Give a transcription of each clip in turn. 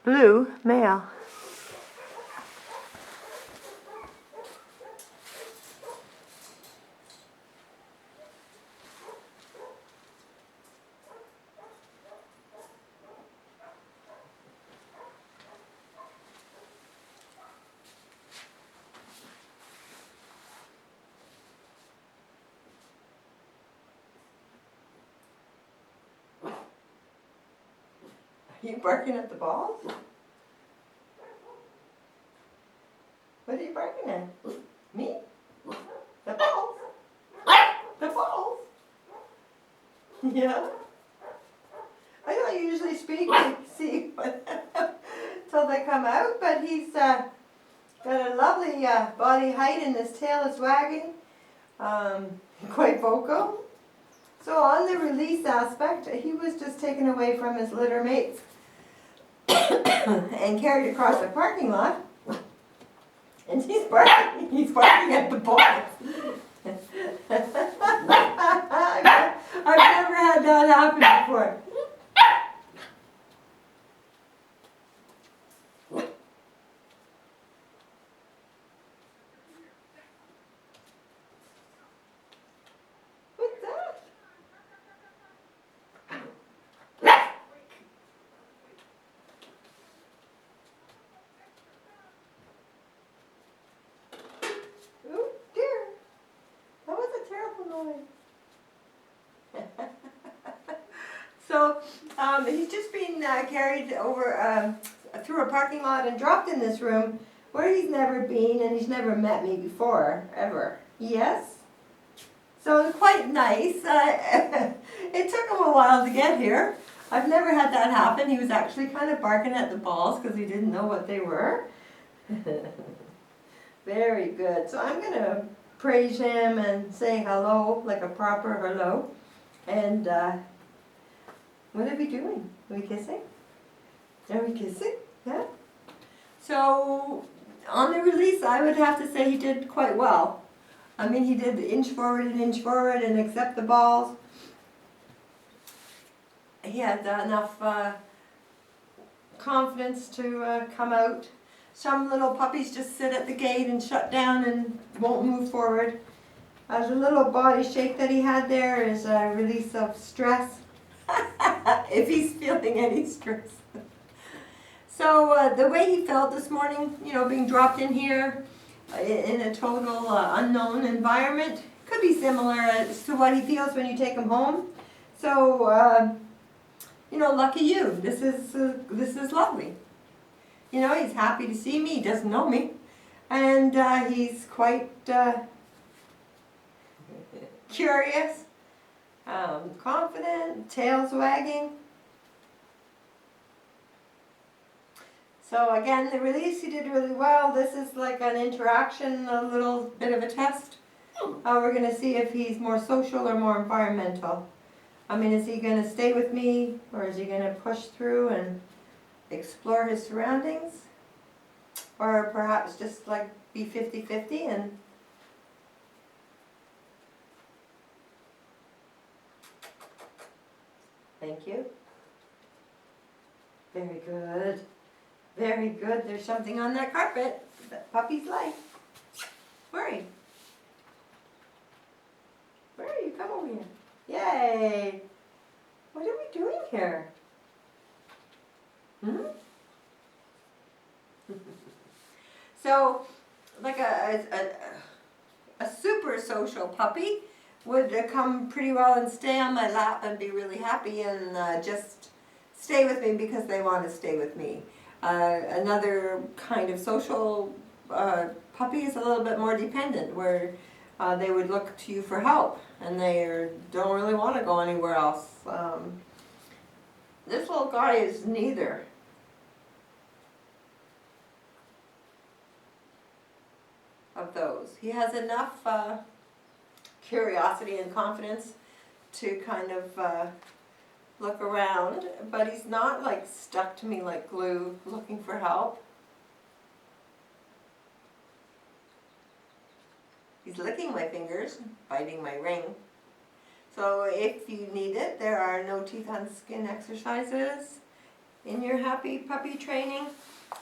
Blue male. Are you barking at the balls? What are you barking at? Me? The balls? The balls? Yeah? I don't usually speak and see till they come out, but he's got a lovely body height and his tail is wagging. Quite vocal. So on the release aspect, he was just taken away from his litter mates and carried across the parking lot. And he's barking at the balls. I've never had that happen before. What's that? Oh dear. That was a terrible noise. So he's just been carried over through a parking lot and dropped in this room where he's never been and he's never met me before, ever. Yes? So it's quite nice. It took him a while to get here. I've never had that happen. He was actually kind of barking at the balls because he didn't know what they were. Very good. So I'm going to praise him and say hello, like a proper hello. And what are we doing? Are we kissing? Are we kissing? Yeah? So on the release, I would have to say he did quite well. I mean, he did inch forward and accept the balls. He had enough confidence to come out. Some little puppies just sit at the gate and shut down and won't move forward. The little body shake that he had there is a release of stress, if he's feeling any stress. So the way he felt this morning, you know, being dropped in here in a total unknown environment, could be similar to what he feels when you take him home. So, you know, lucky you. This is lovely. You know, he's happy to see me. He doesn't know me, and he's quite curious, confident, tail's wagging. So again, the release, he did really well. This is like an interaction, a little bit of a test. We're going to see if he's more social or more environmental. I mean, is he going to stay with me, or is he going to push through and explore his surroundings? Or perhaps just like be 50-50 and thank you. Very good. Very good. There's something on that carpet that puppies like. Where are you? Where are you? Come over here. Yay! What are we doing here? Hmm? So, like a super social puppy would come pretty well and stay on my lap and be really happy and just stay with me because they want to stay with me. Another kind of social puppy is a little bit more dependent, where they would look to you for help and they don't really want to go anywhere else. This little guy is neither. Of those. He has enough curiosity and confidence to kind of look around, but he's not like stuck to me like glue looking for help. He's licking my fingers, biting my ring. So if you need it, there are no teeth on skin exercises. in your happy puppy training.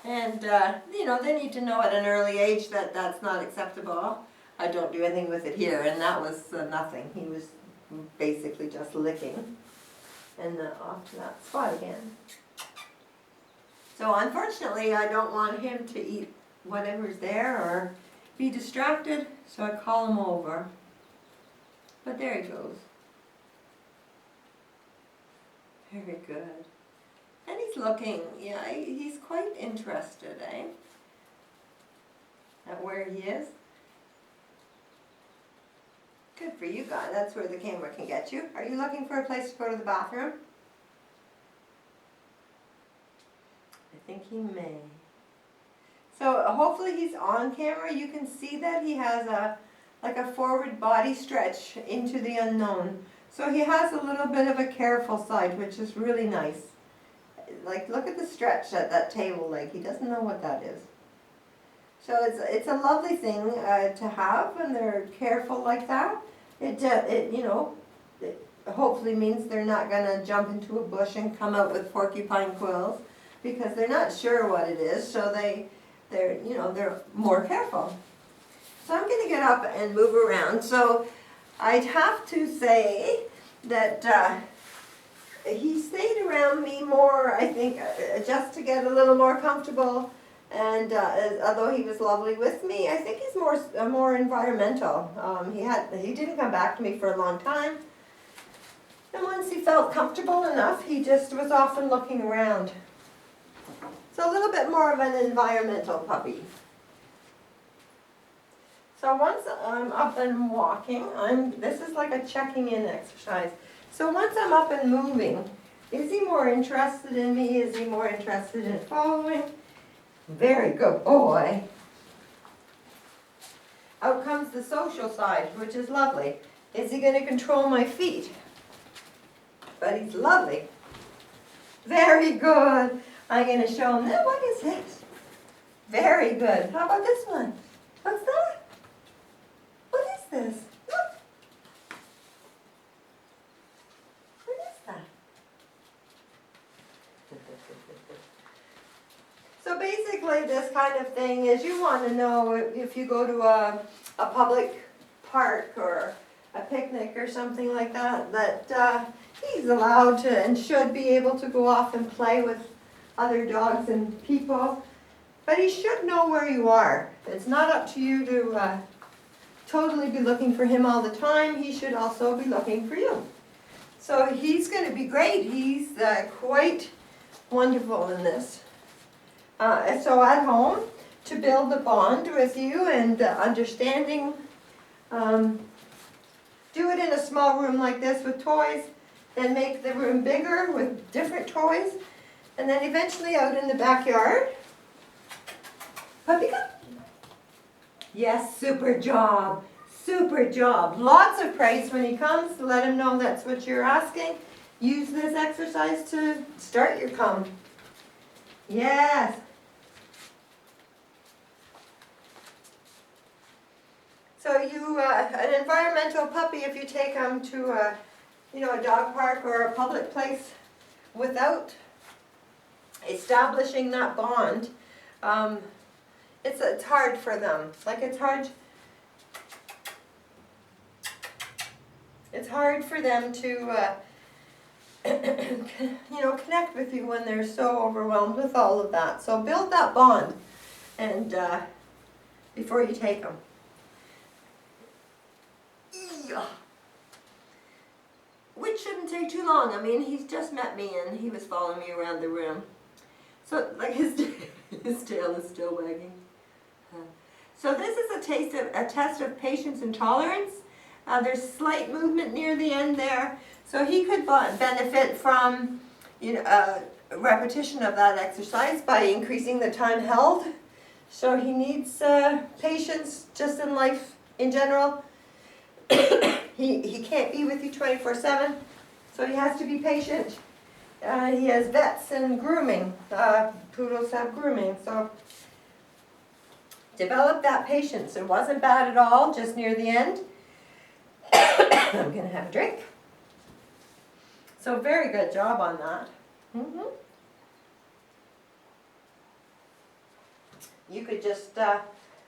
And, you know, they need to know at an early age that that's not acceptable. I don't do anything with it here, and that was nothing. He was basically just licking. And off to that spot again. So unfortunately, I don't want him to eat whatever's there or be distracted, so I call him over. But there he goes. Very good. And he's looking, yeah, he's quite interested, eh? At where he is. Good for you guys, that's where the camera can get you. Are you looking for a place to go to the bathroom? I think he may. So hopefully he's on camera. You can see that he has like a forward body stretch into the unknown. So he has a little bit of a careful side, which is really nice. Like, look at the stretch at that table leg. He doesn't know what that is. So it's a lovely thing to have when they're careful like that. It you know, it hopefully means they're not going to jump into a bush and come out with porcupine quills, because they're not sure what it is. So they're more careful. So I'm going to get up and move around. So I'd have to say that he stayed around me more, I think, just to get a little more comfortable. And although he was lovely with me, I think he's more environmental. He didn't come back to me for a long time. And once he felt comfortable enough, he just was often looking around. So a little bit more of an environmental puppy. So once I'm up and walking, this is like a checking in exercise. So once I'm up and moving, is he more interested in me? Is he more interested in following? Very good boy. Out comes the social side, which is lovely. Is he going to control my feet? But he's lovely. Very good. I'm going to show him, now what is this? Very good. How about this one? What's that? What is this? Look. What is that? So basically this kind of thing is, you want to know if you go to a public park or a picnic or something like that, that he's allowed to and should be able to go off and play with other dogs and people. But he should know where you are. It's not up to you to totally be looking for him all the time. He should also be looking for you. So he's going to be great. He's quite wonderful in this. So at home, to build a bond with you and understanding, do it in a small room like this with toys, then make the room bigger with different toys, and then eventually out in the backyard. Puppy cup. Yes, super job. Super job. Lots of praise when he comes. Let him know that's what you're asking. Use this exercise to start your come. Yes. So an environmental puppy, if you take him to a dog park or a public place without establishing that bond, it's hard for them. Like it's hard for them to connect with you when they're so overwhelmed with all of that. So build that bond, and before you take them. Which shouldn't take too long. I mean, he's just met me and he was following me around the room. So, like, his tail is still wagging. So this is a test of patience and tolerance. There's slight movement near the end there. So he could benefit from repetition of that exercise by increasing the time held. So he needs patience just in life in general. He can't be with you 24/7, so he has to be patient. He has vets and grooming. Poodles have grooming, so develop that patience. It wasn't bad at all, just near the end. I'm going to have a drink. So very good job on that. you could just,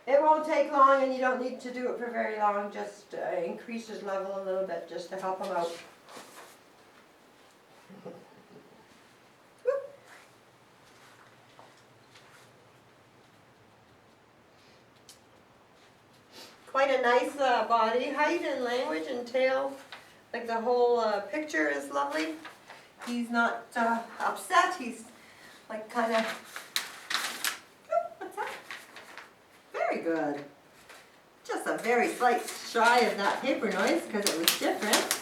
it won't take long and you don't need to do it for very long, just increase his level a little bit just to help him out. Quite a nice body, height and language and tail, like the whole picture is lovely. He's not upset, he's like kind of, what's that? Very good. Just a very slight shy of that paper noise because it was different.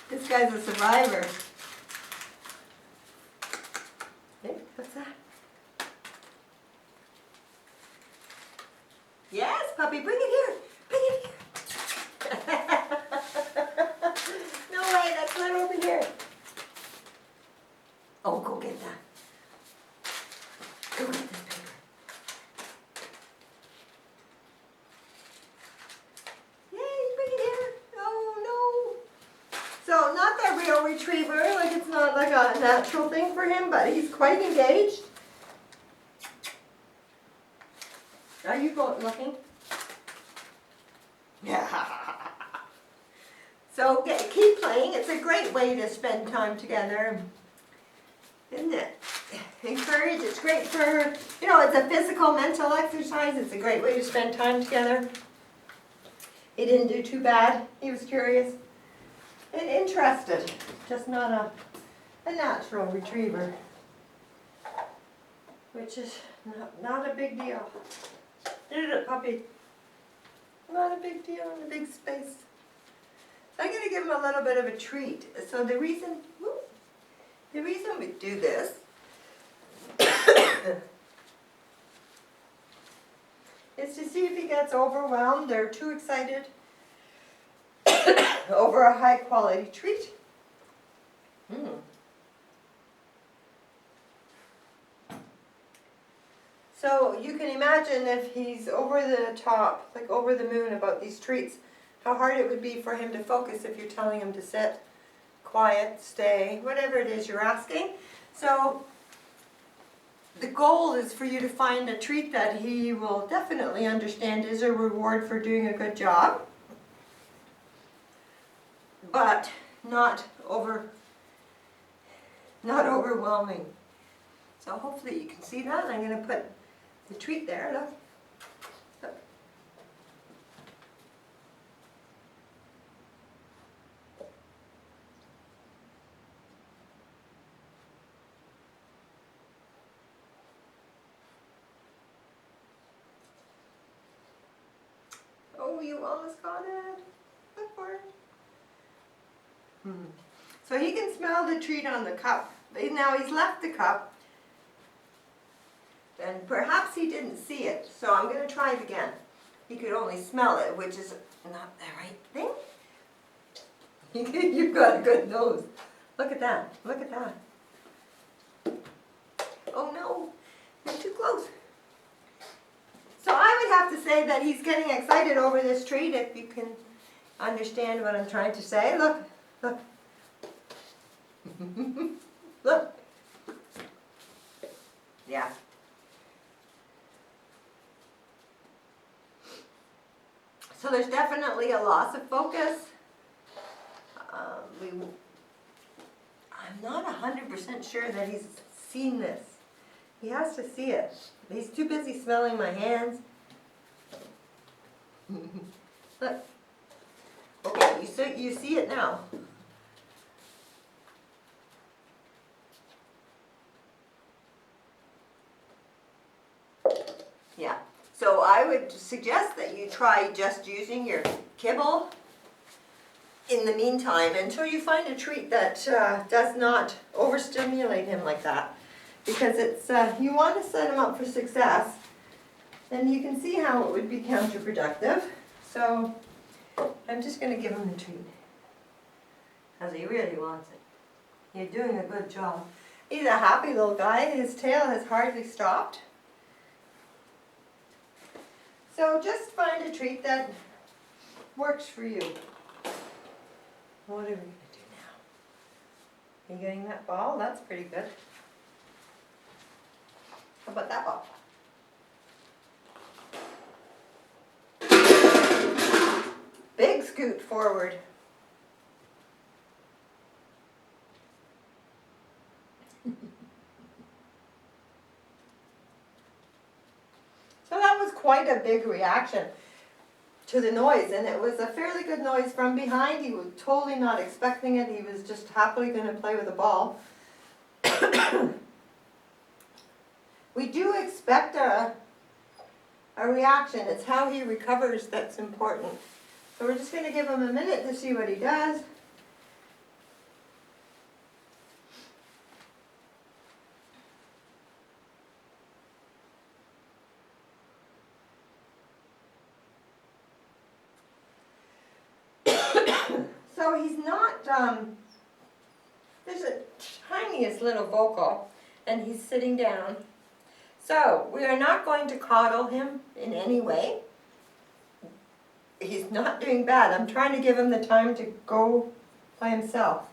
This guy's a survivor. Hey, what's that? Yes, puppy, bring it here. Bring it here. No way, that's not over here. Oh, go get that. Go get this paper. Yay, bring it here. Oh, no. So, not that real retriever, like it's not like a natural thing for him, but he's quite engaged. Are you looking? Yeah. So keep playing. It's a great way to spend time together, isn't it? Encourage. It's great for, you know, it's a physical, mental exercise. It's a great way to spend time together. He didn't do too bad. He was curious and interested. Just not a natural retriever, which is not a big deal. Did it, puppy? Not a big deal in a big space. So I'm going to give him a little bit of a treat. So the reason we do this is to see if he gets overwhelmed or too excited over a high quality treat. So you can imagine if he's over the top, like over the moon about these treats, how hard it would be for him to focus if you're telling him to sit, quiet, stay, whatever it is you're asking. So the goal is for you to find a treat that he will definitely understand is a reward for doing a good job, but not overwhelming. So hopefully you can see that. I'm going to put the treat there, look. Look. Oh, you almost got it. Look for it. So he can smell the treat on the cup. Now he's left the cup. And perhaps he didn't see it, so I'm going to try it again. He could only smell it, which is not the right thing. You've got a good nose. Look at that. Look at that. Oh no, you're too close. So I would have to say that he's getting excited over this treat, if you can understand what I'm trying to say. Look, look. Look. Yeah. So there's definitely a loss of focus. I'm not 100% sure that he's seen this. He has to see it. He's too busy smelling my hands. Look. Okay, you see it now. Yeah. So I would suggest that you try just using your kibble in the meantime until you find a treat that does not overstimulate him like that. Because it's you want to set him up for success, and you can see how it would be counterproductive. So I'm just going to give him the treat because he really wants it. You're doing a good job. He's a happy little guy. His tail has hardly stopped. So just find a treat that works for you. What are we going to do You getting that ball? That's pretty good. How about that ball? Big scoot forward. So that was quite a big reaction to the noise, and it was a fairly good noise from behind. He was totally not expecting it. He was just happily going to play with the ball. We do expect a reaction. It's how he recovers that's important. So we're just going to give him a minute to see what he does. So he's not, there's a tiniest little vocal, and he's sitting down. So we are not going to coddle him in any way. He's not doing bad. I'm trying to give him the time to go by himself.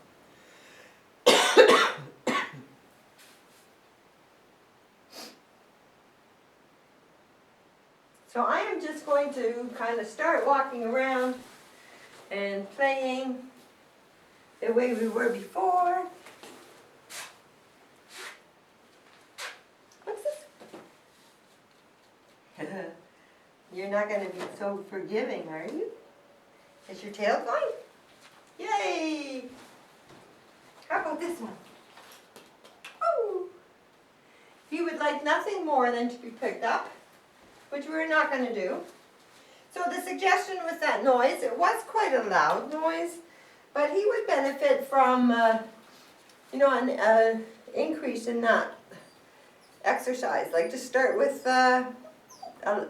So I am just going to kind of start walking around and playing the way we were before. What's this? You're not going to be so forgiving, are you? Is your tail going? Yay! How about this one? Oh! He would like nothing more than to be picked up, which we're not going to do. So the suggestion with that noise, it was quite a loud noise, but he would benefit from, an increase in that exercise. Like to start with a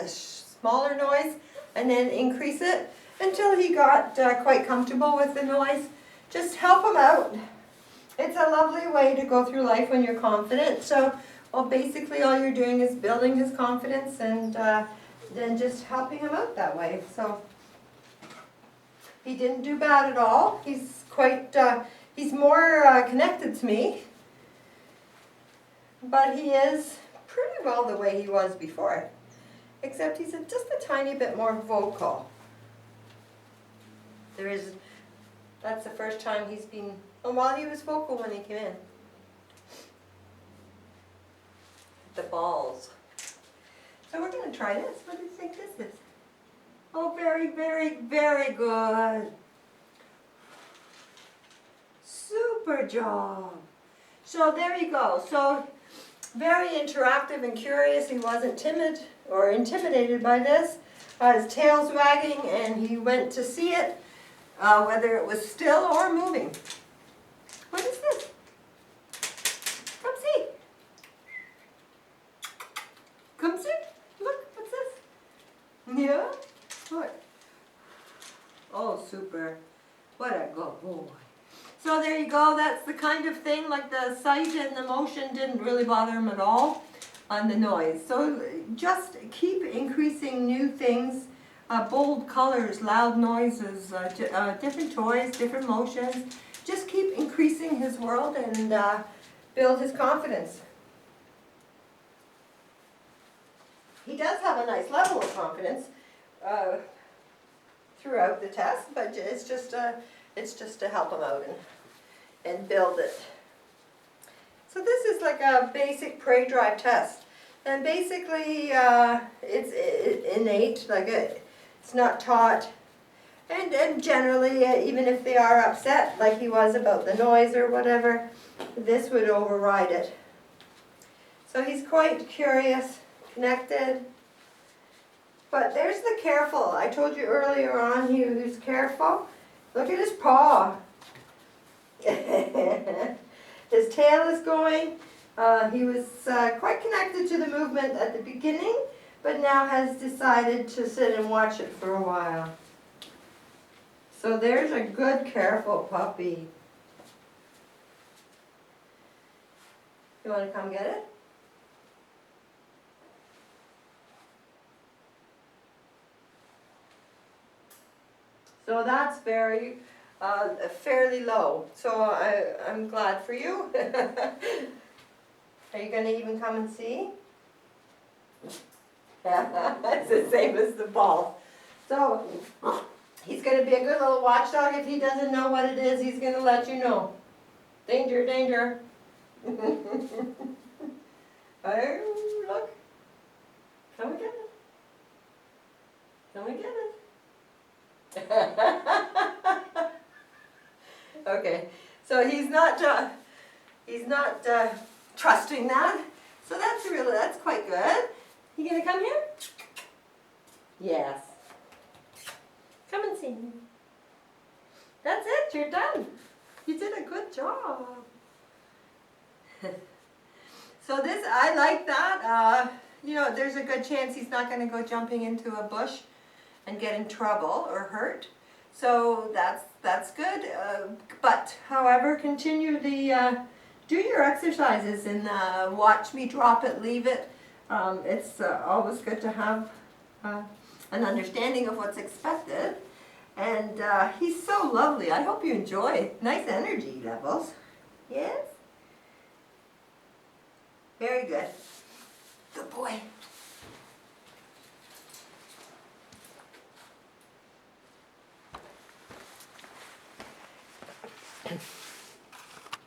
smaller noise and then increase it until he got quite comfortable with the noise. Just help him out. It's a lovely way to go through life when you're confident. So, well, basically all you're doing is building his confidence and then just helping him out that way. So he didn't do bad at all. He's quite, he's more connected to me, but he is pretty well the way he was before, except he's just a tiny bit more vocal. That's the first time he's been, well, he was vocal when he came in. The balls. So we're going to try this. What do you think this is? Oh, very, very, very good. Super job. So there you go. So very interactive and curious. He wasn't timid or intimidated by this. His tail's wagging and he went to see it, whether it was still or moving. What is this? Come see. Come see. Look, what's this? Yeah? What? Oh, super. What a good boy. So there you go. That's the kind of thing, like the sight and the motion didn't really bother him at all on the noise. So just keep increasing new things, bold colors, loud noises, different toys, different motions. Just keep increasing his world and build his confidence. He does have a nice level of confidence throughout the test, but it's just to help him out and build it. So this is like a basic prey drive test, and basically it's innate, like it's not taught, and generally even if they are upset, like he was about the noise or whatever, this would override it. So he's quite curious, connected. But there's the careful. I told you earlier on he was careful. Look at his paw. His tail is going. He was quite connected to the movement at the beginning, but now has decided to sit and watch it for a while. So there's a good, careful puppy. You want to come get it? So that's very fairly low. So I'm glad for you. Are you going to even come and see? It's the same as the ball. So he's going to be a good little watchdog. If he doesn't know what it is, he's going to let you know. Danger, danger. Oh, look. Come and get it. Come and get it. Okay, so he's not trusting that. So that's quite good. You gonna come here? Yes. Come and see me. That's it, you're done. You did a good job. So this, I like that. You know, there's a good chance he's not going to go jumping into a bush and get in trouble or hurt. So that's good. But however, continue the do your exercises and watch me drop it, leave it. It's always good to have an understanding of what's expected. And he's so lovely. I hope you enjoy. Nice energy levels. Yes? Very good. Good boy.